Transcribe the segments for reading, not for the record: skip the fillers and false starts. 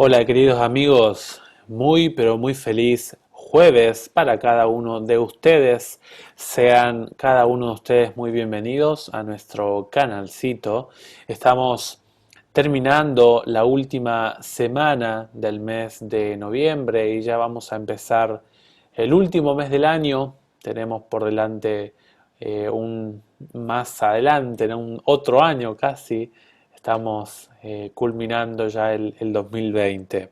Hola queridos amigos, muy pero muy feliz jueves para cada uno de ustedes. Sean cada uno de ustedes muy bienvenidos a nuestro canalcito. Estamos terminando la última semana del mes de noviembre y ya vamos a empezar el último mes del año. Tenemos por delante un más adelante, ¿no? Un otro año casi. Estamos culminando ya el 2020.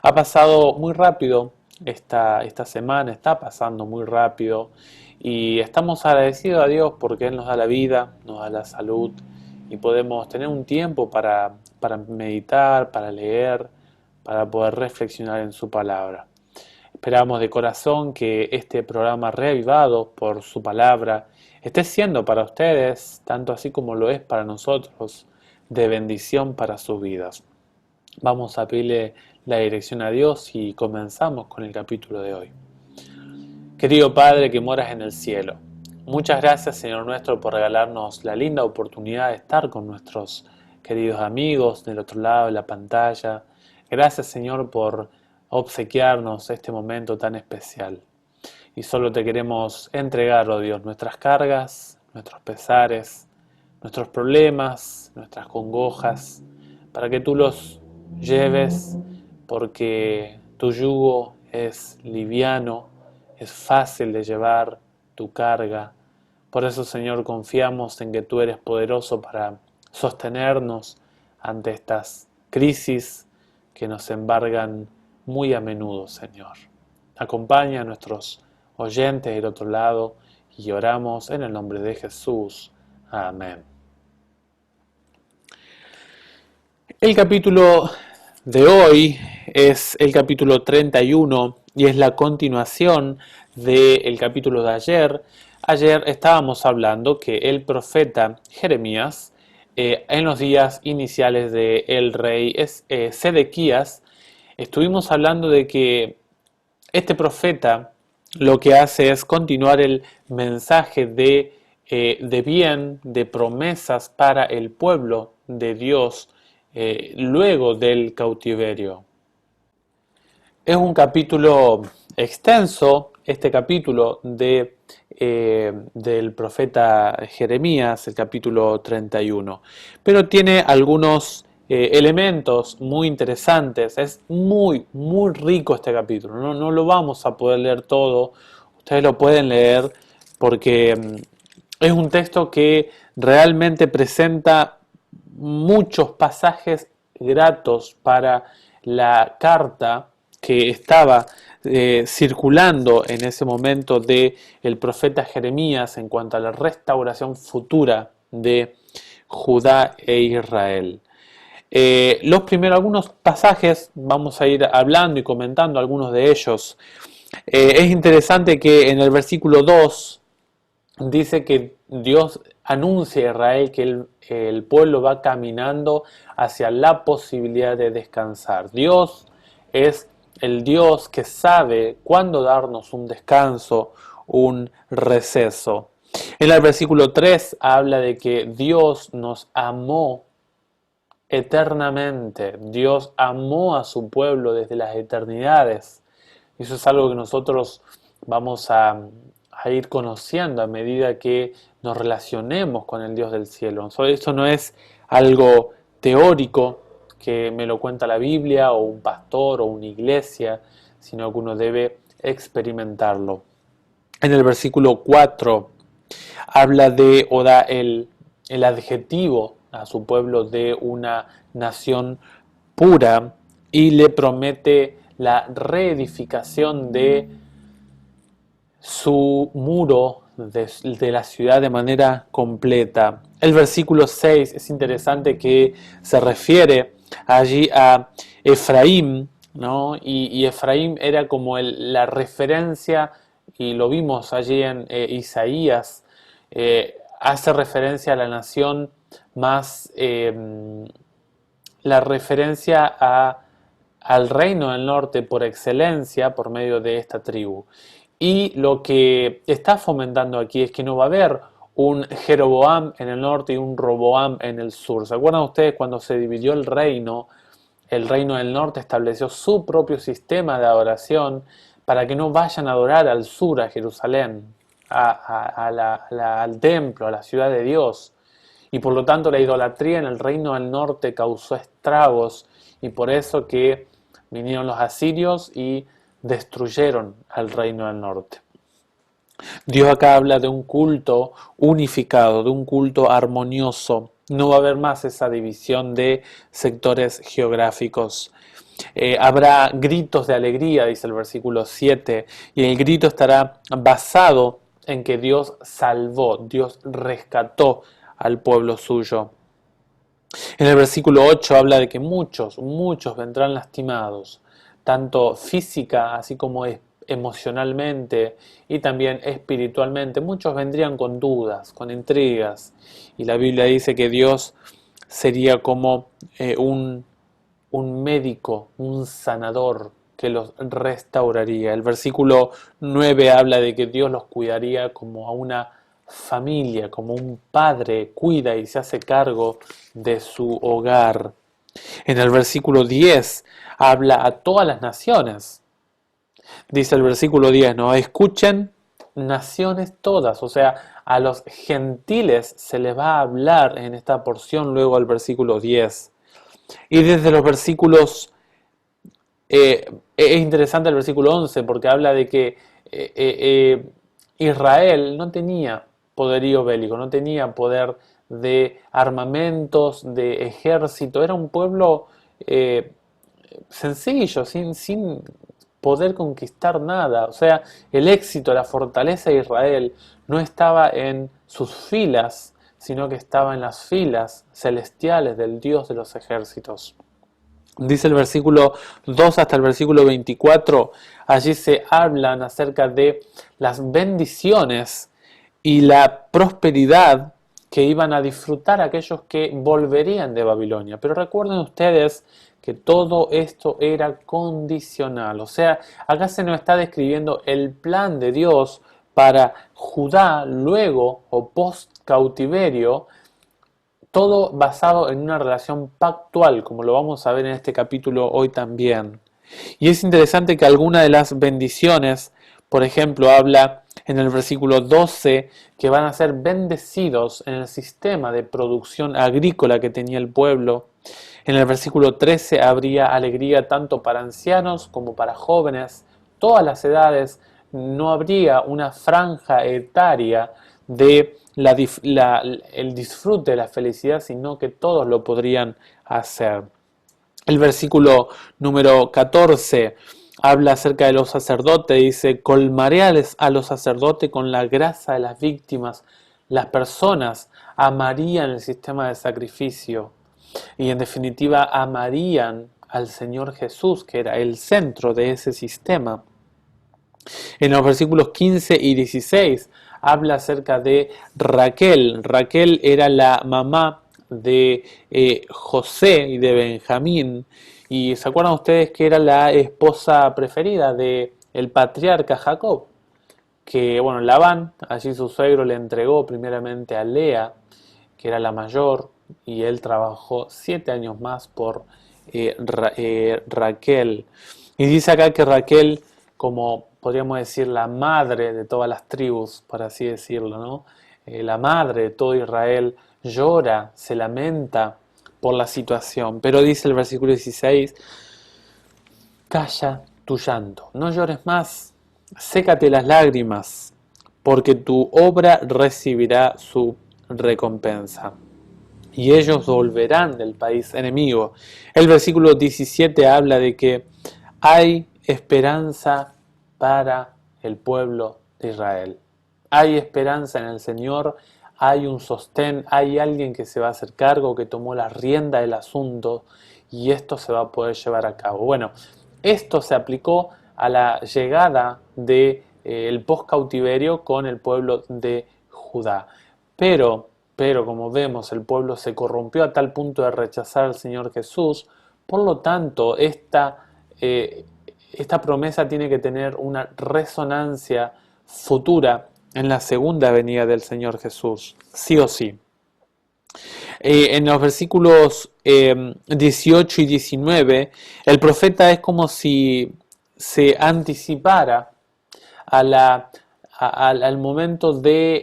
Ha pasado muy rápido esta semana, está pasando muy rápido y estamos agradecidos a Dios porque Él nos da la vida, nos da la salud y podemos tener un tiempo para meditar, para leer, para poder reflexionar en su palabra. Esperamos de corazón que este programa reavivado por su palabra esté siendo para ustedes, tanto así como lo es para nosotros, de bendición para sus vidas. Vamos a pedirle la dirección a Dios y comenzamos con el capítulo de hoy. Querido Padre que moras en el cielo, muchas gracias Señor nuestro por regalarnos la linda oportunidad de estar con nuestros queridos amigos del otro lado de la pantalla. Gracias Señor por obsequiarnos este momento tan especial. Y solo te queremos entregar, oh Dios, nuestras cargas, nuestros pesares, nuestros problemas, nuestras congojas, para que tú los lleves, porque tu yugo es liviano, es fácil de llevar tu carga. Por eso, Señor, confiamos en que tú eres poderoso para sostenernos ante estas crisis que nos embargan muy a menudo, Señor. Acompaña a nuestros oyentes del otro lado y oramos en el nombre de Jesús. Amén. El capítulo de hoy es el capítulo 31 y es la continuación del capítulo de ayer. Ayer estábamos hablando que el profeta Jeremías, en los días iniciales del rey Sedequías, estuvimos hablando de que este profeta lo que hace es continuar el mensaje de bien, de promesas para el pueblo de Dios luego del cautiverio. Es un capítulo extenso, este capítulo del profeta Jeremías, el capítulo 31, pero tiene algunos elementos muy interesantes. Es muy, muy rico este capítulo. No lo vamos a poder leer todo, ustedes lo pueden leer porque es un texto que realmente presenta muchos pasajes gratos para la carta que estaba circulando en ese momento de el profeta Jeremías en cuanto a la restauración futura de Judá e Israel. Algunos pasajes, vamos a ir hablando y comentando algunos de ellos. Es interesante que en el versículo 2 dice que Dios anuncia a Israel que el pueblo va caminando hacia la posibilidad de descansar. Dios es el Dios que sabe cuándo darnos un descanso, un receso. En el versículo 3 habla de que Dios nos amó eternamente. Dios amó a su pueblo desde las eternidades. Eso es algo que nosotros vamos a ir conociendo a medida que nos relacionemos con el Dios del cielo. Esto no es algo teórico que me lo cuenta la Biblia o un pastor o una iglesia, sino que uno debe experimentarlo. En el versículo 4 habla de o da el adjetivo a su pueblo de una nación pura y le promete la reedificación de su muro de la ciudad de manera completa. El versículo 6 es interesante que se refiere allí a Efraín, ¿no? Y Efraín era como la referencia, y lo vimos allí en Isaías, hace referencia a la nación más, la referencia al reino del norte por excelencia por medio de esta tribu. Y lo que está fomentando aquí es que no va a haber un Jeroboam en el norte y un Roboam en el sur. ¿Se acuerdan ustedes cuando se dividió el reino El reino del norte estableció su propio sistema de adoración para que no vayan a adorar al sur, a Jerusalén, al templo, a la ciudad de Dios. Y por lo tanto la idolatría en el reino del norte causó estragos, y por eso que vinieron los asirios y destruyeron al reino del norte. Dios acá habla de un culto unificado, de un culto armonioso. No va a haber más esa división de sectores geográficos. Habrá gritos de alegría, dice el versículo 7, y el grito estará basado en que Dios salvó, Dios rescató al pueblo suyo. En el versículo 8 habla de que muchos vendrán lastimados, tanto física así como emocionalmente y también espiritualmente. Muchos vendrían con dudas, con intrigas, y la Biblia dice que Dios sería como un médico, un sanador que los restauraría. El versículo 9 habla de que Dios los cuidaría como a una familia, como un padre cuida y se hace cargo de su hogar. En el versículo 10 habla a todas las naciones. Dice el versículo 10, ¿no? Escuchen naciones todas, o sea, a los gentiles se les va a hablar en esta porción luego al versículo 10. Y desde los versículos, es interesante el versículo 11 porque habla de que Israel no tenía poderío bélico, no tenía poder de armamentos, de ejército, era un pueblo sencillo, sin poder conquistar nada. O sea, el éxito, la fortaleza de Israel no estaba en sus filas, sino que estaba en las filas celestiales del Dios de los ejércitos. Dice el versículo 2 hasta el versículo 24, allí se hablan acerca de las bendiciones y la prosperidad que iban a disfrutar aquellos que volverían de Babilonia. Pero recuerden ustedes que todo esto era condicional. O sea, acá se nos está describiendo el plan de Dios para Judá luego o post cautiverio, todo basado en una relación pactual, como lo vamos a ver en este capítulo hoy también. Y es interesante que alguna de las bendiciones, por ejemplo, habla en el versículo 12 que van a ser bendecidos en el sistema de producción agrícola que tenía el pueblo. En el versículo 13 habría alegría tanto para ancianos como para jóvenes, todas las edades. No habría una franja etaria de el disfrute, la felicidad, sino que todos lo podrían hacer. El versículo número 14 habla acerca de los sacerdotes, dice, colmaré a los sacerdotes con la grasa de las víctimas. Las personas amarían el sistema de sacrificio y en definitiva amarían al Señor Jesús, que era el centro de ese sistema. En los versículos 15 y 16 habla acerca de Raquel. Raquel era la mamá de José y de Benjamín. Y se acuerdan ustedes que era la esposa preferida de el patriarca Jacob. Que bueno, Labán, allí su suegro le entregó primeramente a Lea, que era la mayor, y él trabajó 7 años más por Raquel. Y dice acá que Raquel, como podríamos decir la madre de todas las tribus, por así decirlo, ¿no? La madre de todo Israel, llora, se lamenta por la situación. Pero dice el versículo 16, calla tu llanto, no llores más, sécate las lágrimas, porque tu obra recibirá su recompensa. Y ellos volverán del país enemigo. El versículo 17 habla de que hay esperanza para el pueblo de Israel. Hay esperanza en el Señor, hay un sostén, hay alguien que se va a hacer cargo, que tomó la rienda del asunto y esto se va a poder llevar a cabo. Bueno, esto se aplicó a la llegada del post-cautiverio con el pueblo de Judá. Pero como vemos, el pueblo se corrompió a tal punto de rechazar al Señor Jesús. Por lo tanto, esta promesa tiene que tener una resonancia futura en la segunda venida del Señor Jesús, sí o sí. En los versículos 18 y 19, el profeta es como si se anticipara a al momento de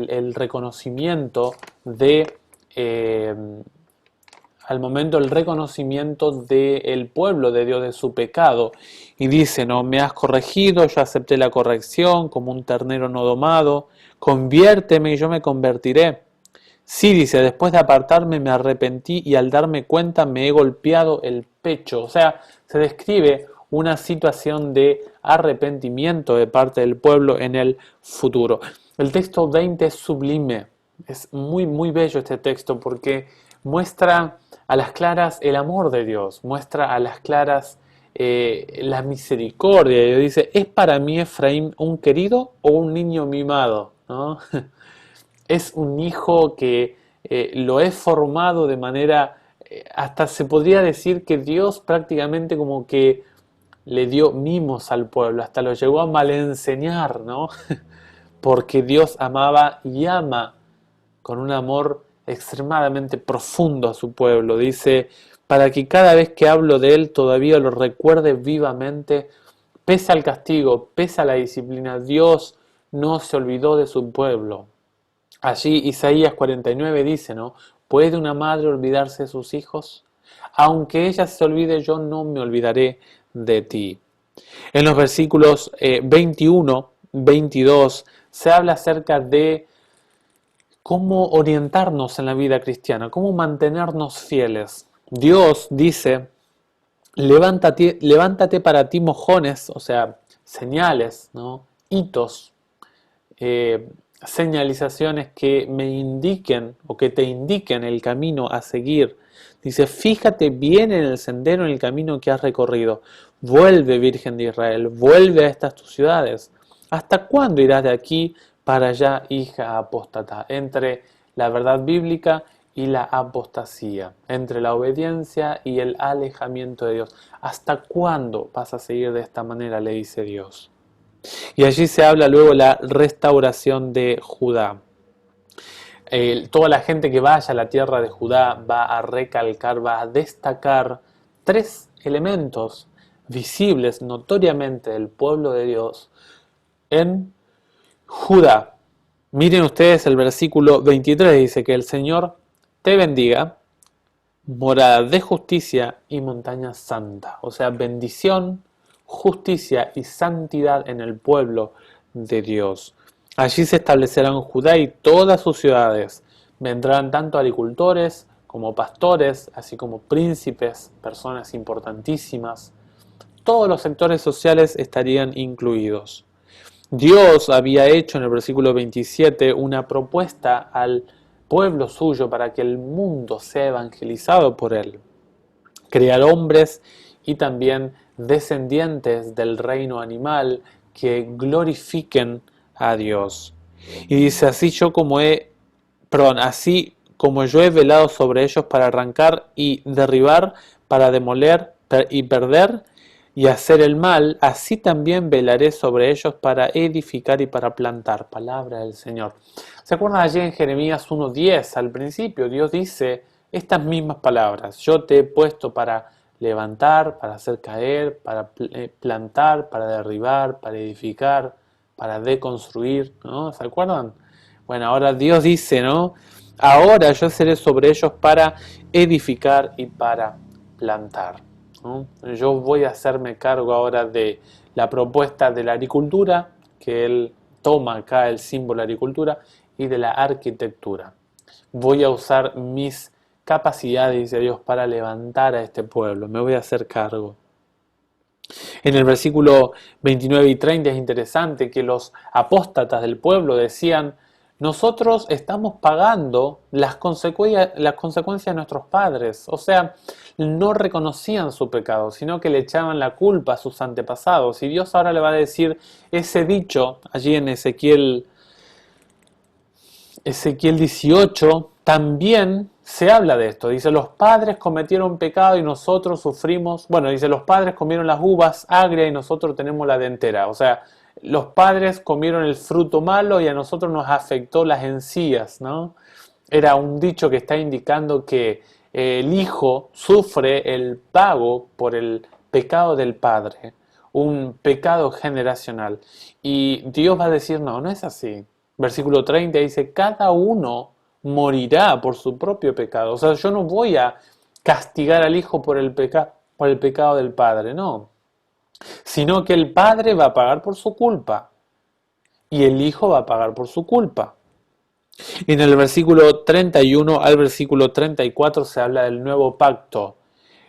el reconocimiento de eh, al momento del reconocimiento del pueblo de Dios de su pecado, y dice, no, me has corregido, yo acepté la corrección como un ternero no domado, conviérteme y yo me convertiré. Sí, dice, después de apartarme me arrepentí y al darme cuenta me he golpeado el pecho. O sea, se describe una situación de arrepentimiento de parte del pueblo en el futuro. El texto 20 es sublime, es muy, muy bello este texto porque muestra a las claras el amor de Dios, muestra a las claras la misericordia. Dios dice, ¿es para mí Efraín un querido o un niño mimado? ¿No? Es un hijo que lo he formado de manera, hasta se podría decir que Dios prácticamente como que le dio mimos al pueblo, hasta lo llegó a malenseñar, ¿no? Porque Dios amaba y ama con un amor extremadamente profundo a su pueblo. Dice, para que cada vez que hablo de él todavía lo recuerde vivamente, pese al castigo, pese a la disciplina, Dios no se olvidó de su pueblo. Allí Isaías 49 dice, ¿no? ¿Puede una madre olvidarse de sus hijos? Aunque ella se olvide, yo no me olvidaré de ti. En los versículos 21, 22 se habla acerca de cómo orientarnos en la vida cristiana, cómo mantenernos fieles. Dios dice, levántate, levántate para ti mojones, o sea, señales, ¿no? Hitos, eh, señalizaciones que me indiquen o que te indiquen el camino a seguir. Dice, fíjate bien en el sendero, en el camino que has recorrido. Vuelve, Virgen de Israel, vuelve a estas tus ciudades. ¿Hasta cuándo irás de aquí para allá, hija apóstata? Entre la verdad bíblica y la apostasía, entre la obediencia y el alejamiento de Dios. ¿Hasta cuándo vas a seguir de esta manera? Le dice Dios. Y allí se habla luego de la restauración de Judá. Toda la gente que vaya a la tierra de Judá va a recalcar, va a destacar tres elementos visibles notoriamente del pueblo de Dios en Judá. Miren ustedes el versículo 23, dice que el Señor te bendiga, morada de justicia y montaña santa. O sea, bendición, justicia y santidad en el pueblo de Dios. Allí se establecerán Judá y todas sus ciudades. Vendrán tanto agricultores como pastores, así como príncipes, personas importantísimas. Todos los sectores sociales estarían incluidos. Dios había hecho en el versículo 27 una propuesta al pueblo suyo para que el mundo sea evangelizado por él. Crear hombres y también descendientes del reino animal que glorifiquen a Dios. Y dice, así como yo he velado sobre ellos para arrancar y derribar, para demoler y perder y hacer el mal, así también velaré sobre ellos para edificar y para plantar. Palabra del Señor. ¿Se acuerdan allí en Jeremías 1:10? Al principio Dios dice estas mismas palabras. Yo te he puesto para levantar, para hacer caer, para plantar, para derribar, para edificar, para deconstruir, ¿no? ¿Se acuerdan? Bueno, ahora Dios dice, ¿no? Ahora yo seré sobre ellos para edificar y para plantar, ¿no? Yo voy a hacerme cargo ahora de la propuesta de la agricultura, que él toma acá el símbolo de agricultura, y de la arquitectura. Voy a usar mis capacidades, dice Dios, para levantar a este pueblo. Me voy a hacer cargo. En el versículo 29 y 30 es interesante que los apóstatas del pueblo decían, nosotros estamos pagando las consecuencias de nuestros padres. O sea, no reconocían su pecado, sino que le echaban la culpa a sus antepasados. Y Dios ahora le va a decir ese dicho allí en Ezequiel 18, también se habla de esto. Dice, los padres cometieron pecado y nosotros sufrimos. Bueno, dice, los padres comieron las uvas agrias y nosotros tenemos la dentera. O sea, los padres comieron el fruto malo y a nosotros nos afectó las encías, ¿no? era un dicho que está indicando que el hijo sufre el pago por el pecado del padre, un pecado generacional. Y Dios va a decir, no, no es así. Versículo 30 dice, cada uno morirá por su propio pecado. O sea, yo no voy a castigar al hijo por el pecado del padre, no. Sino que el padre va a pagar por su culpa y el hijo va a pagar por su culpa. En el versículo 31 al versículo 34 se habla del nuevo pacto.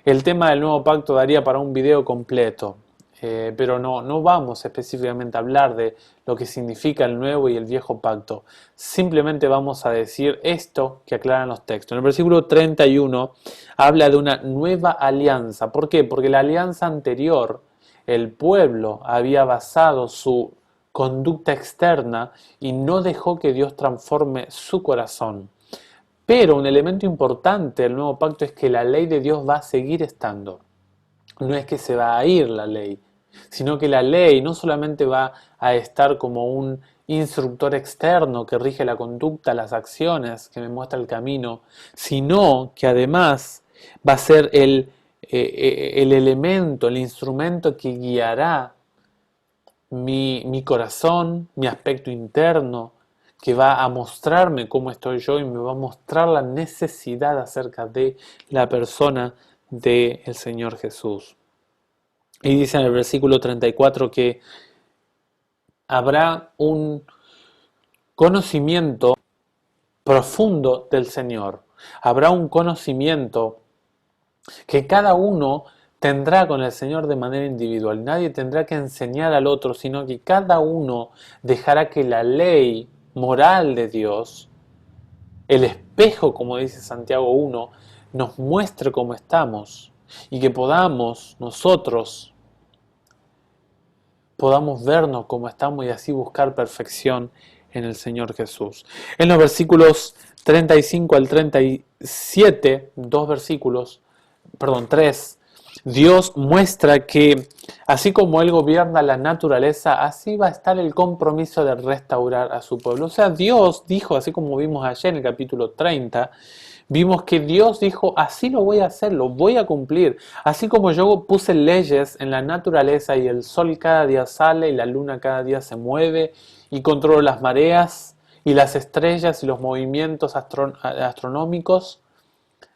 El tema del nuevo pacto daría para un video completo, pero no vamos específicamente a hablar de lo que significa el nuevo y el viejo pacto. Simplemente vamos a decir esto que aclaran los textos. En el versículo 31 habla de una nueva alianza. ¿Por qué? Porque la alianza anterior, el pueblo había basado su conducta externa y no dejó que Dios transforme su corazón. Pero un elemento importante del nuevo pacto es que la ley de Dios va a seguir estando. No es que se va a ir la ley, sino que la ley no solamente va a estar como un instructor externo que rige la conducta, las acciones, que me muestra el camino, sino que además va a ser el elemento, el instrumento que guiará mi corazón, mi aspecto interno, que va a mostrarme cómo estoy yo y me va a mostrar la necesidad acerca de la persona del Señor Jesús. Y dice en el versículo 34 que habrá un conocimiento profundo del Señor. Habrá un conocimiento que cada uno tendrá con el Señor de manera individual. Nadie tendrá que enseñar al otro, sino que cada uno dejará que la ley moral de Dios, el espejo, como dice Santiago 1, nos muestre cómo estamos y que nosotros podamos vernos como estamos y así buscar perfección en el Señor Jesús. En los versículos 35 al 37, tres, Dios muestra que así como Él gobierna la naturaleza, así va a estar el compromiso de restaurar a su pueblo. O sea, Dios dijo, así como vimos ayer en el capítulo 30, vimos que Dios dijo, así lo voy a hacer, lo voy a cumplir. Así como yo puse leyes en la naturaleza y el sol cada día sale y la luna cada día se mueve y controlo las mareas y las estrellas y los movimientos astronómicos,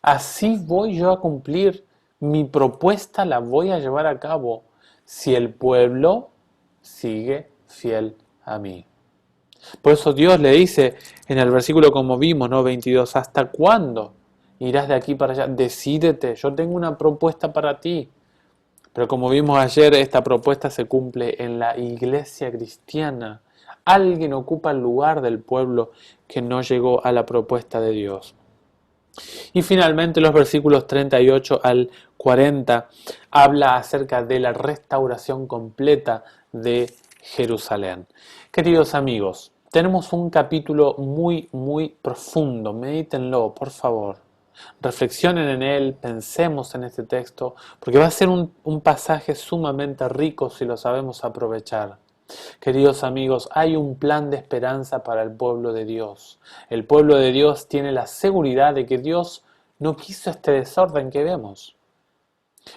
así voy yo a cumplir. Mi propuesta la voy a llevar a cabo si el pueblo sigue fiel a mí. Por eso Dios le dice en el versículo como vimos, ¿no? 22, ¿hasta cuándo irás de aquí para allá? Decídete, yo tengo una propuesta para ti. Pero como vimos ayer, esta propuesta se cumple en la iglesia cristiana. Alguien ocupa el lugar del pueblo que no llegó a la propuesta de Dios. Y finalmente los versículos 38 al 40 habla acerca de la restauración completa de Jerusalén. Queridos amigos, tenemos un capítulo muy profundo, medítenlo, por favor. Reflexionen en él, pensemos en este texto, porque va a ser un pasaje sumamente rico si lo sabemos aprovechar. Queridos amigos, hay un plan de esperanza para el pueblo de Dios. El pueblo de Dios tiene la seguridad de que Dios no quiso este desorden que vemos.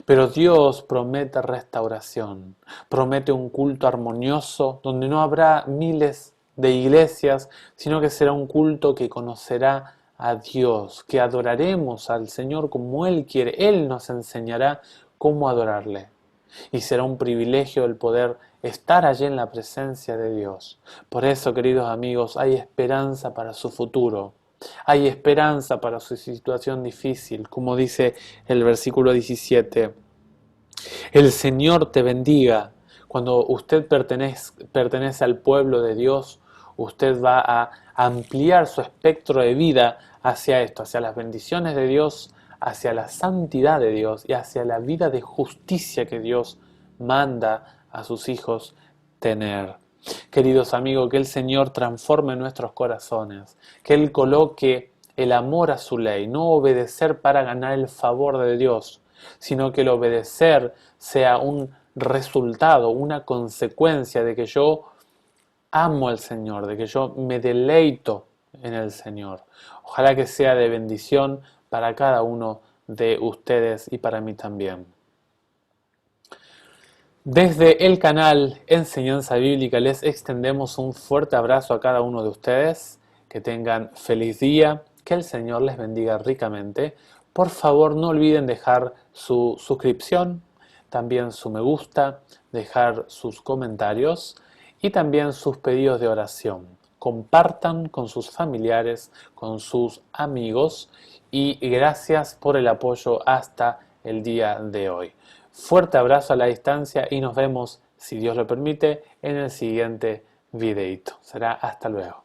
Pero Dios promete restauración, promete un culto armonioso donde no habrá miles de iglesias, sino que será un culto que conocerá a Dios, que adoraremos al Señor como Él quiere. Él nos enseñará cómo adorarle. Y será un privilegio el poder estar allí en la presencia de Dios. Por eso, queridos amigos, hay esperanza para su futuro. Hay esperanza para su situación difícil, como dice el versículo 17. El Señor te bendiga. Cuando usted pertenece al pueblo de Dios, usted va a ampliar su espectro de vida hacia esto, hacia las bendiciones de Dios, hacia la santidad de Dios y hacia la vida de justicia que Dios manda a sus hijos tener. Queridos amigos, que el Señor transforme nuestros corazones, que Él coloque el amor a su ley, no obedecer para ganar el favor de Dios, sino que el obedecer sea un resultado, una consecuencia de que yo amo al Señor, de que yo me deleito en el Señor. Ojalá que sea de bendición para cada uno de ustedes y para mí también. Desde el canal Enseñanza Bíblica les extendemos un fuerte abrazo a cada uno de ustedes. Que tengan feliz día, que el Señor les bendiga ricamente. Por favor, no olviden dejar su suscripción, también su me gusta, dejar sus comentarios y también sus pedidos de oración. Compartan con sus familiares, con sus amigos y gracias por el apoyo hasta el día de hoy. Fuerte abrazo a la distancia y nos vemos, si Dios lo permite, en el siguiente videito. Será hasta luego.